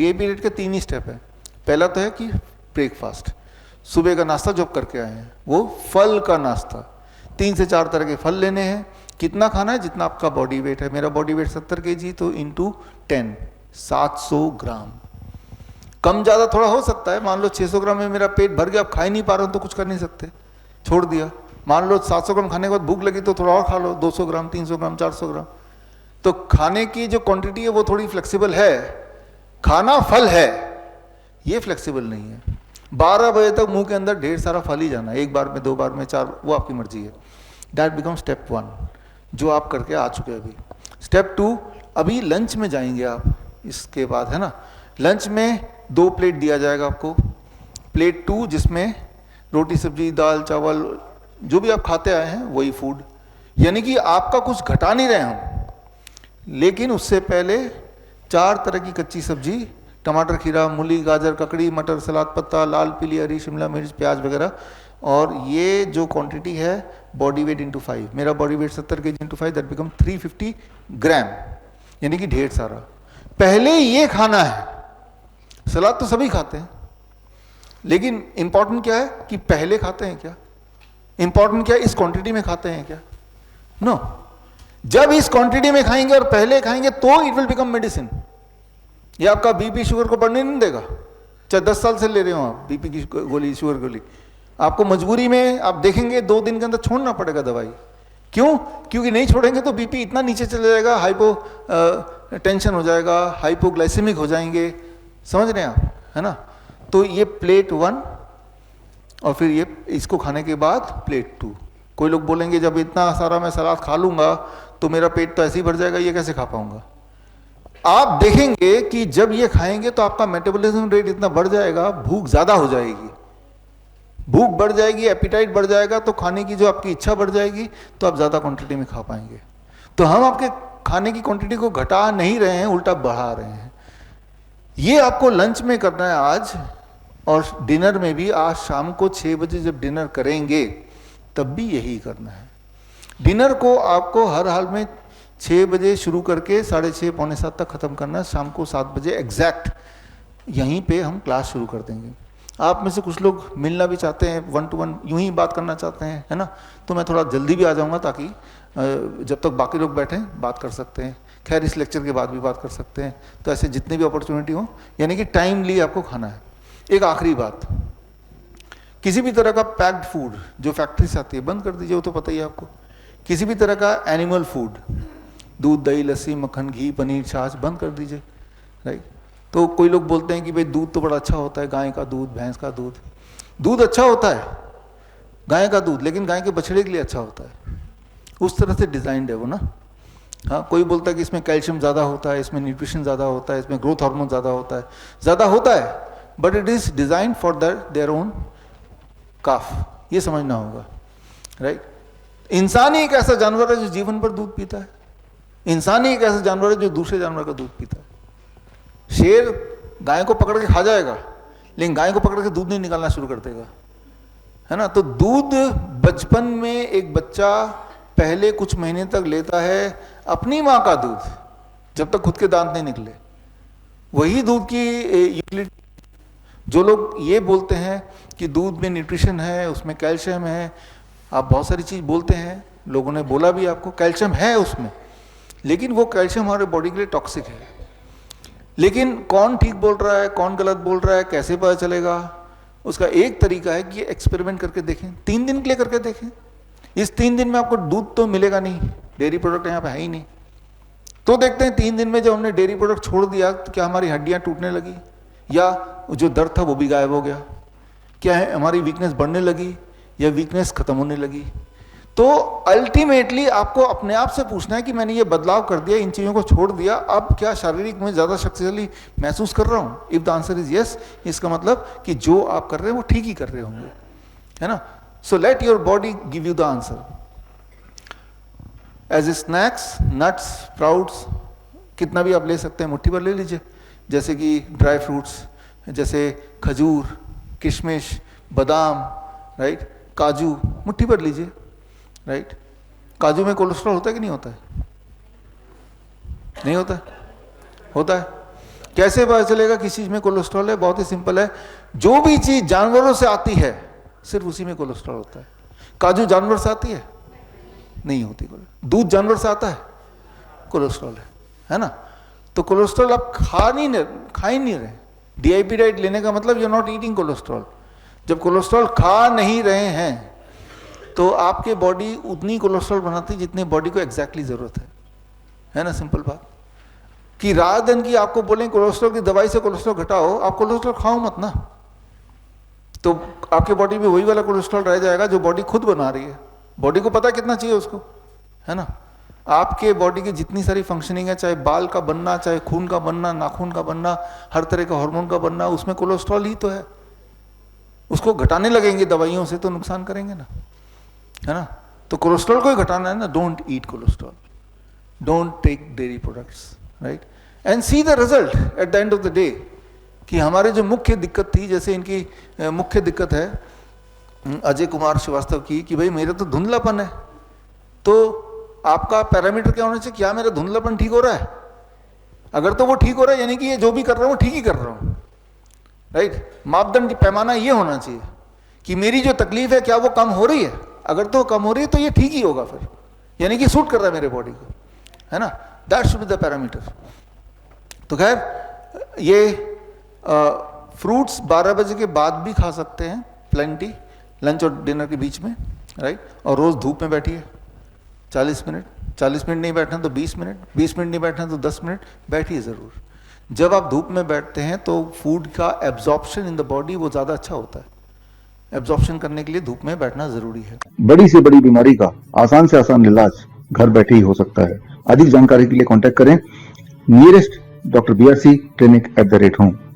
Day period के 3 ही step है। पहला तो है कि ब्रेकफास्ट, सुबह का नाश्ता जो करके आए हैं वो फल का नाश्ता, 3 से 4 तरह के फल लेने हैं। कितना खाना है? जितना आपका बॉडी वेट है। मेरा बॉडी वेट 70 kg, तो इंटू 10 700 ग्राम। कम ज़्यादा थोड़ा हो सकता है, मान लो 600 ग्राम में मेरा पेट भर गया, अब खा ही नहीं पा रहा हूँ तो कुछ कर नहीं सकते, छोड़ दिया। मान लो 700 ग्राम खाने के बाद भूख लगी तो थोड़ा और खा लो, 200 ग्राम 300 ग्राम 400 ग्राम। तो खाने की जो क्वांटिटी है वो थोड़ी फ्लेक्सिबल है। खाना फल है, ये फ्लेक्सिबल नहीं है। 12 बजे तक मुंह के अंदर ढेर सारा फल ही जाना, एक बार में 2 बार में 4, वो आपकी मर्जी है। दैट बिकम स्टेप 1 जो आप करके आ चुके हैं अभी। स्टेप 2, अभी लंच में जाएंगे आप, इसके बाद है ना। लंच में 2 प्लेट दिया जाएगा आपको। प्लेट 2 जिसमें रोटी सब्जी दाल चावल जो भी आप खाते आए हैं वही फूड, यानी कि आपका कुछ घटा नहीं रहे हम, लेकिन उससे पहले 4 तरह की कच्ची सब्जी, टमाटर खीरा मूली गाजर ककड़ी मटर सलाद पत्ता लाल पीली हरी शिमला मिर्च प्याज वगैरह। और ये जो क्वांटिटी है बॉडी वेट इंटू 5, मेरा body weight 70 kg into 5, that become 350 ग्राम, यानी कि ढेर सारा। पहले ये खाना है। सलाद तो सभी खाते हैं, लेकिन इंपॉर्टेंट क्या है कि पहले खाते हैं क्या, इंपॉर्टेंट क्या है इस क्वांटिटी में खाते हैं क्या। नो, जब इस क्वांटिटी में खाएंगे और पहले खाएंगे तो इट विल बिकम मेडिसिन। ये आपका बीपी शुगर को बढ़ने नहीं देगा, चाहे 10 साल से ले रहे हो आप बीपी की गोली शुगर गोली, आपको मजबूरी में आप देखेंगे 2 दिन के अंदर छोड़ना पड़ेगा दवाई। क्यों? क्योंकि नहीं छोड़ेंगे तो बीपी इतना नीचे चले जाएगा, हाइपो टेंशन हो जाएगा, हाइपोग्लाइसेमिक हो जाएंगे, समझ रहे हैं आप, है ना। तो ये प्लेट 1 और फिर ये इसको खाने के बाद प्लेट 2। कोई लोग बोलेंगे जब इतना सारा मैं सलाद खा लूंगा तो मेरा पेट तो ऐसे ही भर जाएगा, ये कैसे खा पाऊंगा। आप देखेंगे कि जब ये खाएंगे तो आपका मेटाबॉलिज्म रेट इतना बढ़ जाएगा, भूख ज्यादा हो जाएगी, भूख बढ़ जाएगी, एपिटाइट बढ़ जाएगा, तो खाने की जो आपकी इच्छा बढ़ जाएगी तो आप ज्यादा क्वांटिटी में खा पाएंगे। तो हम आपके खाने की क्वांटिटी को घटा नहीं रहे हैं, उल्टा बढ़ा रहे हैं। ये आपको लंच में करना है आज, और डिनर में भी आज शाम को 6 बजे जब डिनर करेंगे तब भी यही करना है। डिनर को आपको हर हाल में 6 बजे शुरू करके 6:30 पौने 7 तक खत्म करना है। शाम को 7 बजे एग्जैक्ट यहीं पे हम क्लास शुरू कर देंगे। आप में से कुछ लोग मिलना भी चाहते हैं, 1 to 1 यूं ही बात करना चाहते हैं, है ना, तो मैं थोड़ा जल्दी भी आ जाऊंगा ताकि जब तक बाकी लोग बैठे बात कर सकते हैं। खैर इस लेक्चर के बाद भी बात कर सकते हैं। तो ऐसे जितनी भी अपॉर्चुनिटी हो, यानी कि टाइमली आपको खाना है। एक आखिरी बात, किसी भी तरह का पैक्ड फूड जो फैक्ट्री से आती है बंद कर दीजिए, वो तो पता ही है आपको। किसी भी तरह का एनिमल फूड, दूध दही लस्सी मक्खन घी पनीर छाछ बंद कर दीजिए, राइट। तो कोई लोग बोलते हैं कि भाई दूध तो बड़ा अच्छा होता है, गाय का दूध भैंस का दूध, दूध अच्छा होता है गाय का दूध, लेकिन गाय के बछड़े के लिए अच्छा होता है, उस तरह से डिजाइंड है वो ना। हाँ, कोई बोलता है कि इसमें कैल्शियम ज़्यादा होता है, इसमें न्यूट्रिशन ज़्यादा होता है, इसमें ग्रोथ हार्मोन ज़्यादा होता है, but it is designed for their own calf, ये समझना होगा, राइट। इंसान ही एक ऐसा जानवर है जो जीवन भर दूध पीता है। इंसान ही एक ऐसा जानवर है जो दूसरे जानवर का दूध पीता है। शेर गाय को पकड़ के खा जाएगा, लेकिन गाय को पकड़ के दूध नहीं निकालना शुरू कर देगा, है ना। तो दूध बचपन में एक बच्चा पहले कुछ महीने तक लेता है अपनी माँ का दूध, जब तक खुद के दांत नहीं निकले, वही दूध की यूटिलिटी। जो लोग ये बोलते हैं कि दूध में न्यूट्रिशन है, उसमें कैल्शियम है, आप बहुत सारी चीज बोलते हैं, लोगों ने बोला भी आपको कैल्शियम है उसमें, लेकिन वो कैल्शियम हमारे बॉडी के लिए टॉक्सिक है। लेकिन कौन ठीक बोल रहा है कौन गलत बोल रहा है कैसे पता चलेगा? उसका एक तरीका है कि एक्सपेरिमेंट करके देखें, 3 दिन के लिए करके देखें। इस 3 दिन में आपको दूध तो मिलेगा नहीं, डेयरी प्रोडक्ट यहाँ पे है ही नहीं, तो देखते हैं 3 दिन में जब हमने डेयरी प्रोडक्ट छोड़ दिया तो क्या हमारी हड्डियां टूटने लगी, या जो दर्द था वो भी गायब हो गया, क्या है हमारी वीकनेस बढ़ने लगी या वीकनेस खत्म होने लगी। तो अल्टीमेटली आपको अपने आप से पूछना है कि मैंने ये बदलाव कर दिया, इन चीज़ों को छोड़ दिया, अब क्या शारीरिक में ज़्यादा शक्तिशाली महसूस कर रहा हूँ? If the answer is yes, इसका मतलब कि जो आप कर रहे हैं वो ठीक ही कर रहे होंगे, है ना। So let your body give you the answer. As a snacks nuts sprouts कितना भी आप ले सकते हैं, मुट्ठी भर ले लीजिए, जैसे कि ड्राई फ्रूट्स जैसे खजूर किशमिश बादाम, राइट, काजू मुट्ठी भर लीजिए, राइट। काजू में कोलेस्ट्रॉल होता है कि नहीं होता है? नहीं होता है, होता है। कैसे पता चलेगा किस चीज में कोलेस्ट्रॉल है? बहुत ही सिंपल है, जो भी चीज जानवरों से आती है सिर्फ उसी में कोलेस्ट्रॉल होता है। काजू जानवर से आती है? नहीं होती। दूध जानवर से आता है? कोलेस्ट्रॉल है ना? तो कोलेस्ट्रॉल आप खा ही नहीं रहे। डीआईपी डाइट लेने का मतलब you are not eating cholesterol. जब कोलेस्ट्रॉल खा नहीं रहे हैं तो आपके बॉडी उतनी कोलेस्ट्रॉल बनाती है जितनी बॉडी को एग्जैक्टली जरूरत है ना? सिंपल बात। कि रात दिन की आपको बोलें कोलेस्ट्रॉल की दवाई से कोलेस्ट्रॉल घटाओ, आप कोलेस्ट्रॉल खाओ मत ना, तो आपके बॉडी में वही वाला कोलेस्ट्रॉल रह जाएगा जो बॉडी खुद बना रही है। बॉडी को पता कितना चाहिए उसको, है ना? आपके बॉडी की जितनी सारी फंक्शनिंग है, चाहे बाल का बनना, चाहे खून का बनना, नाखून का बनना, हर तरह का हार्मोन का बनना, उसमें कोलेस्ट्रॉल ही तो है। उसको घटाने लगेंगे दवाइयों से तो नुकसान करेंगे ना, है ना? तो कोलेस्ट्रॉल को ही घटाना है ना। Don't eat cholesterol, don't take dairy products, right? And see the result at the end of the day. कि हमारे जो मुख्य दिक्कत थी, जैसे इनकी मुख्य दिक्कत है अजय कुमार श्रीवास्तव की, कि भाई मेरे तो धुंधलापन है, तो आपका पैरामीटर क्या होना चाहिए? क्या मेरा धुंधलापन ठीक हो रहा है? अगर तो वो ठीक हो रहा है यानी कि ये जो भी कर रहा हूँ ठीक ही कर रहा हूँ, राइट? मापदंड पैमाना ये होना चाहिए कि मेरी जो तकलीफ है क्या वो कम हो रही है? अगर तो कम हो रही है तो ये ठीक ही होगा फिर, यानी कि सूट कर रहा है मेरे बॉडी को, है ना? That should be the parameter. तो खैर ये फ्रूट्स 12 बजे के बाद भी खा सकते हैं, प्लेंटी, लंच और डिनर के बीच में, राइट? और रोज धूप में बैठिए 40 मिनट, 40 मिनट नहीं बैठना तो 20 मिनट, 20 मिनट नहीं बैठना तो 10 मिनट बैठिए ज़रूर। जब आप धूप में बैठते हैं तो फूड का एब्जॉर्प्शन इन द बॉडी वो ज़्यादा अच्छा होता है। एब्जॉर्प्शन करने के लिए धूप में बैठना ज़रूरी है। बड़ी से बड़ी बीमारी का आसान से आसान इलाज घर बैठे ही हो सकता है। अधिक जानकारी के लिए कॉन्टैक्ट करें nearest doctor BRC clinic @home।